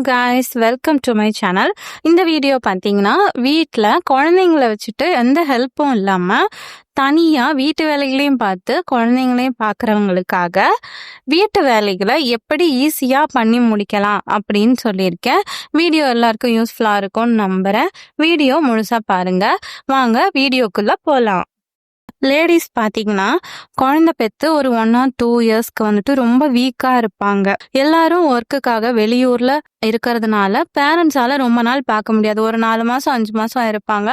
Guys, welcome to my channel. இந்த video பார்த்தீங்கன்னா, வீட்டில் குழந்தைங்கள வச்சுட்டு எந்த ஹெல்ப்பும் இல்லாமல் தனியாக வீட்டு வேலைகளையும் பார்த்து குழந்தைங்களையும் பார்க்குறவங்களுக்காக வீட்டு வேலைகளை எப்படி ஈஸியாக பண்ணி முடிக்கலாம் அப்படின்னு சொல்லியிருக்கேன். வீடியோ எல்லாருக்கும் யூஸ்ஃபுல்லாக இருக்கும்னு நம்புகிறேன். வீடியோ முழுசாக பாருங்கள். வாங்க வீடியோக்குள்ளே போகலாம். லேடிஸ் பார்த்தீங்கன்னா, குழந்தை பெற்று ஒரு 1 or 2 இயர்ஸ்க்கு வந்துட்டு ரொம்ப வீக்காக இருப்பாங்க. எல்லாரும் ஒர்க்குக்காக வெளியூரில் இருக்கிறதுனால பேரண்ட்ஸால ரொம்ப நாள் பார்க்க முடியாது. ஒரு 4 மாதம் 5 மாதம் இருப்பாங்க.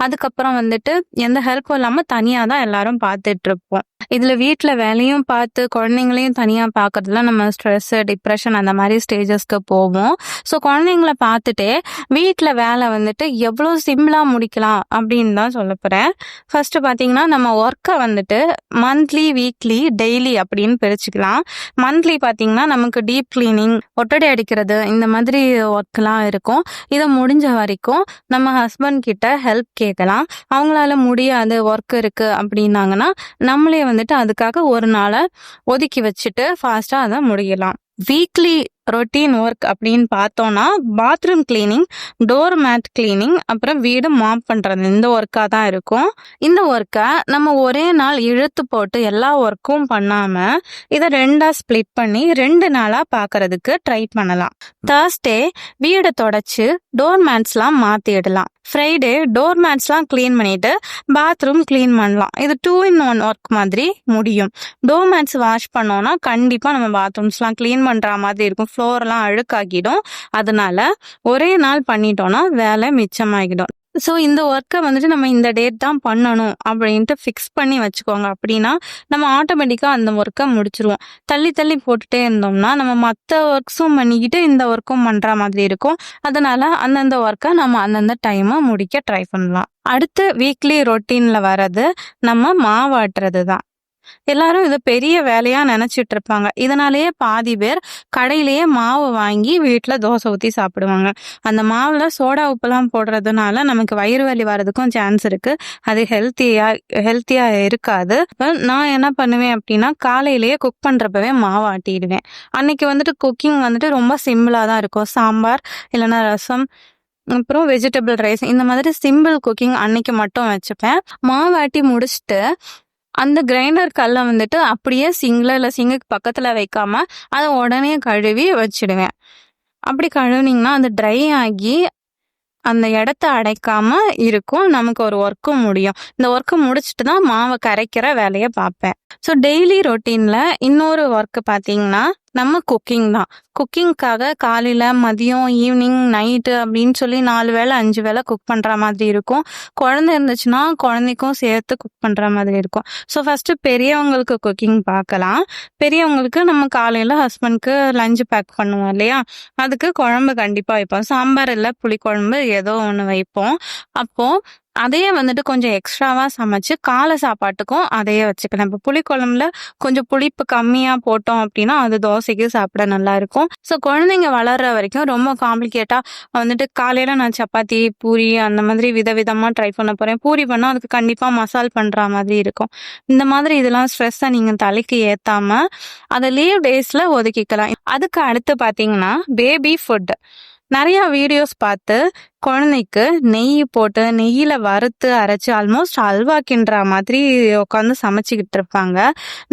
அதுக்கப்புறம் வந்துட்டு எந்த ஹெல்ப்பும் இல்லாமல் தனியாக தான் எல்லாரும் பார்த்துட்டு இருப்போம். இதில் வீட்டில் வேலையும் பார்த்து குழந்தைங்களையும் தனியாக பார்க்கறதுல நம்ம ஸ்ட்ரெஸ்ஸு, டிப்ரெஷன் அந்த மாதிரி ஸ்டேஜஸ்க்கு போவோம். ஸோ குழந்தைங்கள பார்த்துட்டே வீட்டில் வேலை வந்துட்டு எவ்வளோ சிம்பிளாக முடிக்கலாம் அப்படின்னு தான் சொல்ல போகிறேன். ஃபர்ஸ்ட்டு பார்த்தீங்கன்னா, நம்ம ஒர்க்கை வந்துட்டு மந்த்லி, வீக்லி, டெய்லி அப்படின்னு பிரிச்சுக்கலாம். மந்த்லி பார்த்தீங்கன்னா, நமக்கு டீப் கிளீனிங், ஒட்டடை அடிக்கிறது இந்த மாதிரி ஒர்க்லாம் இருக்கும். இதை முடிஞ்ச வரைக்கும் நம்ம ஹஸ்பண்ட் கிட்ட ஹெல்ப் கேட்கலாம். அவங்களால முடியாது, ஒர்க் இருக்குது அப்படின்னாங்கன்னா நம்மளே வந்துட்டு அதுக்காக ஒரு நாளை ஒதுக்கி வச்சுட்டு ஃபாஸ்ட்டாக அதை முடியலாம். வீக்லி ரொட்டீன் ஒர்க் அப்படின்னு பார்த்தோன்னா, bathroom cleaning, door mat cleaning, அப்புறம் வீடு மாப் பண்ணுறது, இந்த ஒர்க்காக தான் இருக்கும். இந்த ஒர்க்கை நம்ம ஒரே நாள் இழுத்து போட்டு எல்லா ஒர்க்கும் பண்ணாமல் இதை 2ஆக ஸ்ப்ளிட் பண்ணி 2 நாளாக பார்க்கறதுக்கு ட்ரை பண்ணலாம். தேர்ஸ்டே வீடை தொடச்சி டோர் மேட்ஸ்லாம் மாற்றிடலாம். ஃப்ரைடே டோர் மேட்ஸ்லாம் க்ளீன் பண்ணிட்டு பாத்ரூம் க்ளீன் பண்ணலாம். இது 2 in 1 ஒர்க் மாதிரி முடியும். டோர் மேட்ஸ் வாஷ் பண்ணோன்னா கண்டிப்பாக நம்ம பாத்ரூம்ஸ்லாம் க்ளீன் பண்ணுற மாதிரி இருக்கும். ஃப்ளோர்லாம் அழுக்காகிடும். அதனால ஒரே நாள் பண்ணிட்டோன்னா வேலை மிச்சமாகிடும். ஸோ இந்த ஒர்க்கை வந்துட்டு நம்ம இந்த டேட் தான் பண்ணணும் அப்படின்ட்டு ஃபிக்ஸ் பண்ணி வச்சுக்கோங்க. அப்படின்னா நம்ம ஆட்டோமேட்டிக்காக அந்த ஒர்க்கை முடிச்சிருவோம். தள்ளி தள்ளி போட்டுட்டே இருந்தோம்னா நம்ம மற்ற ஒர்க்ஸும் பண்ணிக்கிட்டு இந்த ஒர்க்கும் பண்ணுற மாதிரி இருக்கும். அதனால அந்தந்த ஒர்க்கை நம்ம அந்தந்த டைமை முடிக்க ட்ரை பண்ணலாம். அடுத்து வீக்லி ரொட்டீனில் வர்றது நம்ம மாவாட்டுறது தான். எல்லாரும் இது பெரிய வேலையா நினைச்சிட்டு இருப்பாங்க. இதனாலேயே பாதி பேர் கடையிலேயே மாவு வாங்கி வீட்டில் தோசை ஊற்றி சாப்பிடுவாங்க. அந்த மாவுல சோடா உப்புலாம் போடுறதுனால நமக்கு வயிறு வலி வர்றதுக்கும் சான்ஸ் இருக்கு. அது ஹெல்த்தியா இருக்காது. நான் என்ன பண்ணுவேன் அப்படின்னா, காலையிலேயே குக் பண்றப்பவே மாவு ஆட்டிடுவேன். அன்னைக்கு வந்துட்டு குக்கிங் வந்துட்டு ரொம்ப சிம்பிளா தான் இருக்கும். சாம்பார் இல்லைன்னா ரசம், அப்புறம் வெஜிடபிள் ரைஸ், இந்த மாதிரி சிம்பிள் குக்கிங் அன்னைக்கு மட்டும் வச்சுப்பேன். மாவாட்டி முடிச்சுட்டு அந்த கிரைண்டர் கல்லை வந்துட்டு அப்படியே சிங்கில் இல்லை சிங்குக்கு பக்கத்தில் வைக்காம அதை உடனே கழுவி வச்சிடுவேன். அப்படி கழுவினீங்கன்னா அது ட்ரை ஆகி அந்த இடத்த அடைக்காம இருக்கும். நமக்கு ஒரு ஒர்க்கும் முடியும். இந்த ஒர்க்கை முடிச்சுட்டு தான் மாவை கரைக்கிற வேலையை பார்ப்பேன். ஸோ டெய்லி ரொட்டீனில் இன்னொரு ஒர்க்கு பார்த்தீங்கன்னா நம்ம குக்கிங் தான். குக்கிங்காக காலையில், மதியம், ஈவினிங், நைட்டு அப்படின்னு சொல்லி 4 வேளை 5 வேளை குக் பண்ணுற மாதிரி இருக்கும். குழந்தை இருந்துச்சுன்னா குழந்தைக்கும் சேர்த்து குக் பண்ணுற மாதிரி இருக்கும். ஸோ ஃபஸ்ட்டு பெரியவங்களுக்கு குக்கிங் பார்க்கலாம். பெரியவங்களுக்கு நம்ம காலையில் ஹஸ்பண்ட்க்கு லஞ்சு பேக் பண்ணுவோம் இல்லையா, அதுக்கு குழம்பு கண்டிப்பாக வைப்போம். சாம்பார் இல்லை புளிக்குழம்பு ஏதோ ஒன்று வைப்போம். அப்போது அதையே வந்துட்டு கொஞ்சம் எக்ஸ்ட்ராவாக சமைச்சு காலை சாப்பாட்டுக்கும் அதையே வச்சுக்கலாம். இப்போ புளிக்குழம்புல கொஞ்சம் புளிப்பு கம்மியாக போட்டோம் அப்படின்னா அது தோசைக்கு சாப்பிட நல்லா இருக்கும். ஸோ குழந்தைங்க வளர்ற வரைக்கும் ரொம்ப காம்ப்ளிகேட்டாக வந்துட்டு காலையில் நான் சப்பாத்தி, பூரி அந்த மாதிரி விதவிதமாக ட்ரை பண்ண போகிறேன். பூரி பண்ணால் அதுக்கு கண்டிப்பாக மசால் பண்ணுற மாதிரி இருக்கும். இந்த மாதிரி இதெல்லாம் ஸ்ட்ரெஸ்ஸை நீங்கள் தலைக்கு ஏற்றாமல் அதை லீவ் டேஸில் ஒதுக்கிக்கலாம். அதுக்கு அடுத்து பார்த்தீங்கன்னா பேபி ஃபுட். நிறையா வீடியோஸ் பார்த்து குழந்தைக்கு நெய் போட்டு நெய்யில் வறுத்து அரைச்சி ஆல்மோஸ்ட் அல்வா கிண்டுற மாதிரி உட்காந்து சமைச்சிக்கிட்டு இருப்பாங்க.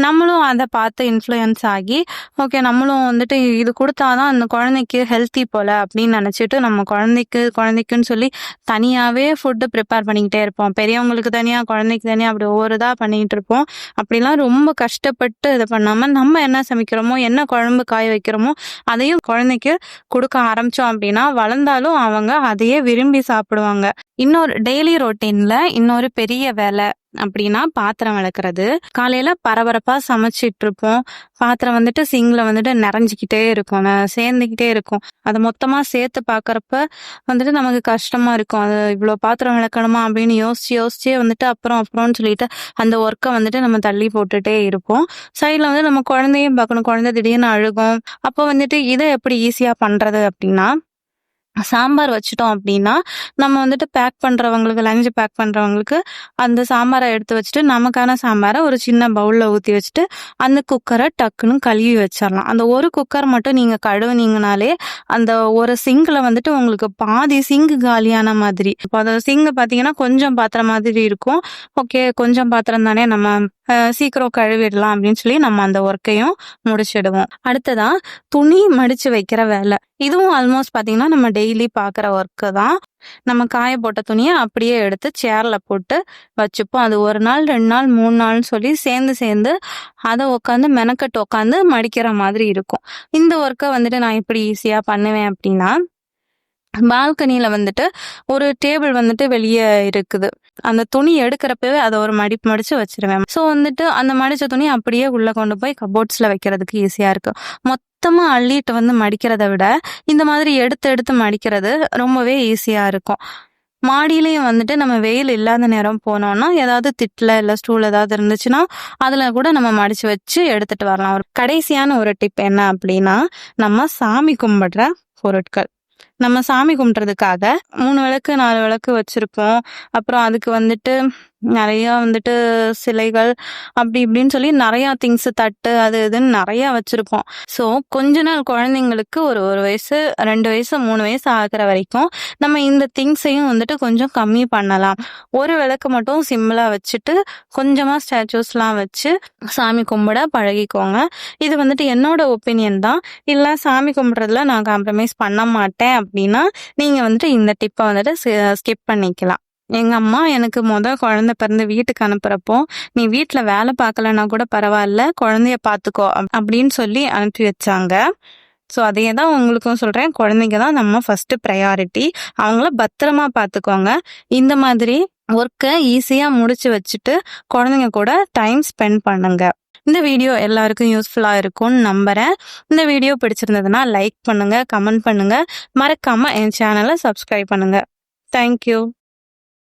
நம்மளும் அதை பார்த்து இன்ஃப்ளூயன்ஸ் ஆகி ஓகே நம்மளும் வந்துட்டு இது கொடுத்தாதான் அந்த குழந்தைக்கு ஹெல்த்தி போல் அப்படின்னு நினச்சிட்டு நம்ம குழந்தைக்குன்னு சொல்லி தனியாகவே ஃபுட்டு ப்ரிப்பேர் பண்ணிக்கிட்டே இருப்போம். பெரியவங்களுக்கு தனியாக, குழந்தைக்கு தனியாக, அப்படி ஒவ்வொரு இதாக பண்ணிக்கிட்டு இருப்போம். அப்படிலாம் ரொம்ப கஷ்டப்பட்டு இது பண்ணாமல் நம்ம என்ன சமைக்கிறோமோ, என்ன குழம்பு காய வைக்கிறோமோ அதையும் குழந்தைக்கு கொடுக்க ஆரம்பித்தோம் அப்படின்னா வளர்ந்தாலும் அவங்க அதையே விரும்பி சாப்பிடுவாங்க. இன்னொரு டெய்லி ரொட்டீன்ல இன்னொரு பெரிய வேலை அப்படின்னா பாத்திரம் விளக்குறது. காலையில பரபரப்பா சமைச்சிட்டு இருப்போம். பாத்திரம் வந்துட்டு சிங்க்ல வந்துட்டு நிறைஞ்சிக்கிட்டே இருக்கும், சேர்ந்துக்கிட்டே இருக்கும். அதை மொத்தமா சேர்த்து பாக்குறப்ப வந்துட்டு நமக்கு கஷ்டமா இருக்கும். அது இவ்வளவு பாத்திரம் விளக்கணுமா அப்படின்னு யோசிச்சே வந்துட்டு அப்புறம்னு சொல்லிட்டு அந்த ஒர்க்கை வந்துட்டு நம்ம தள்ளி போட்டுட்டே இருப்போம். சைட்ல வந்து நம்ம குழந்தையும் பார்க்கணும். குழந்தை திடீர்னு அழுகும். அப்போ வந்துட்டு இதை எப்படி ஈஸியா பண்றது அப்படின்னா, சாம்பார் வச்சுட்டோம் அப்படின்னா, நம்ம வந்துட்டு பேக் பண்றவங்களுக்கு லஞ்ச் பேக் பண்றவங்களுக்கு அந்த சாம்பார எடுத்து வச்சுட்டு, நமக்கான சாம்பார ஒரு சின்ன பவுல்ல ஊத்தி வச்சுட்டு, அந்த குக்கர டக்குன்னு கழுவி வச்சிரலாம். அந்த ஒரு குக்கர் மட்டும் நீங்க கழுவுனீங்கனாலே, அந்த ஒரு சிங்க்ல வந்துட்டு உங்களுக்கு பாதி சிங்க் காலியான மாதிரி. இப்போ அந்த சிங்க் பார்த்தீங்கன்னா, கொஞ்சம் பாத்திரம் மாதிரி இருக்கும். ஓகே, கொஞ்சம் பாத்திரம் தானே நம்ம சீக்கிரம் கழுவிடலாம் அப்படின்னு சொல்லி நம்ம அந்த ஒர்க்கையும் முடிச்சிடுவோம். அடுத்ததா துணி மடிச்சு வைக்கிற வேலை. இதுவும் ஆல்மோஸ்ட் பார்த்தீங்கன்னா, நம்ம டெய்லி பார்க்குற ஒர்க்கு தான். நம்ம காய போட்ட துணிய அப்படியே எடுத்து சேர்ல போட்டு வச்சுப்போம். அது 1 நாள், 2 நாள், 3 நாள்னு சொல்லி சேர்ந்து அத உட்காந்து மெனக்கெட்டு உட்காந்து மடிக்கிற மாதிரி இருக்கும். இந்த ஒர்க்க வந்துட்டு நான் எப்படி ஈஸியா பண்ணுவேன் அப்படின்னா, பால்கனியில வந்துட்டு ஒரு டேபிள் வந்துட்டு வெளிய இருக்குது. அந்த துணி எடுக்கிறப்பவே அத ஒரு மடிப்பு மடிச்சு வச்சுருவேன். ஸோ வந்துட்டு அந்த மடிச்ச துணி அப்படியே உள்ள கொண்டு போய் கப்போர்ட்ஸ்ல வைக்கிறதுக்கு ஈஸியா இருக்கு. மொத்தமா அள்ளிட்டு வந்து மடிக்கிறத விட, இந்த மாதிரி எடுத்து எடுத்து மடிக்கிறது ரொம்பவே ஈஸியா இருக்கும். மாடியிலயும் வந்துட்டு நம்ம வெயில் இல்லாத நேரம் போனோம்னா, ஏதாவது திட்ல இல்ல ஸ்டூல் ஏதாவது இருந்துச்சுன்னா, அதுல கூட நம்ம மடிச்சு வச்சு எடுத்துட்டு வரலாம். ஒரு கடைசியான ஒரு டிப் என்ன அப்படின்னா, நம்ம சாமி கும்பிடுற பொருட்கள். நம்ம சாமி கும்பிடுறதுக்காக 3 விளக்கு, 4 விளக்கு வச்சிருப்போம். அப்புறம் அதுக்கு வந்துட்டு நெறையா வந்துட்டு சிலைகள் அப்படி இப்படின்னு சொல்லி நெறையா திங்ஸ் தட்டு அது இதுன்னு நெறையா வச்சிருப்போம். ஸோ கொஞ்ச நாள் குழந்தைங்களுக்கு ஒரு 1 வயசு, 2 வயசு, 3 வயசு ஆகுற வரைக்கும் நம்ம இந்த திங்ஸையும் வந்துட்டு கொஞ்சம் கம்மி பண்ணலாம். ஒரு விளக்கு மட்டும் சிம்பிளா வச்சுட்டு, கொஞ்சமா ஸ்டாச்சூஸ்லாம் வச்சு சாமி கும்பிட பழகிக்கோங்க. இது வந்துட்டு என்னோட ஒப்பீனியன் தான். இல்ல சாமி கும்பிடுறதுல நான் காம்ப்ரமைஸ் பண்ண மாட்டேன் அப்படின்னா, நீங்க வந்துட்டு இந்த டிப்ப வந்துட்டு ஸ்கிப் பண்ணிக்கலாம். எங்க அம்மா எனக்கு குழந்தை பிறந்து வீட்டுக்கு அனுப்புறப்போ, "நீ வீட்ல வேலை பார்க்கலன்னா கூட பரவால்ல, குழந்தைய பார்த்துக்கோ" அப்படின்னு சொல்லி அனுப்பி வச்சாங்க. ஸோ அதே தான் உங்களுக்கும் சொல்றேன். குழந்தைங்க தான் நம்ம ஃபர்ஸ்ட் ப்ரையாரிட்டி. அவங்கள பத்திரமா பார்த்துக்கோங்க. இந்த மாதிரி ஒர்க்க ஈஸியா முடிச்சு வச்சுட்டு, குழந்தைங்க கூட டைம் ஸ்பெண்ட் பண்ணுங்க. இந்த வீடியோ எல்லாருக்கும் யூஸ்ஃபுல்லா இருக்கும்னு நம்புறேன். இந்த வீடியோ பிடிச்சிருந்ததுன்னா லைக் பண்ணுங்க, கமெண்ட் பண்ணுங்க. மறக்காம என் சேனலை சப்ஸ்கிரைப் பண்ணுங்க. Thank you.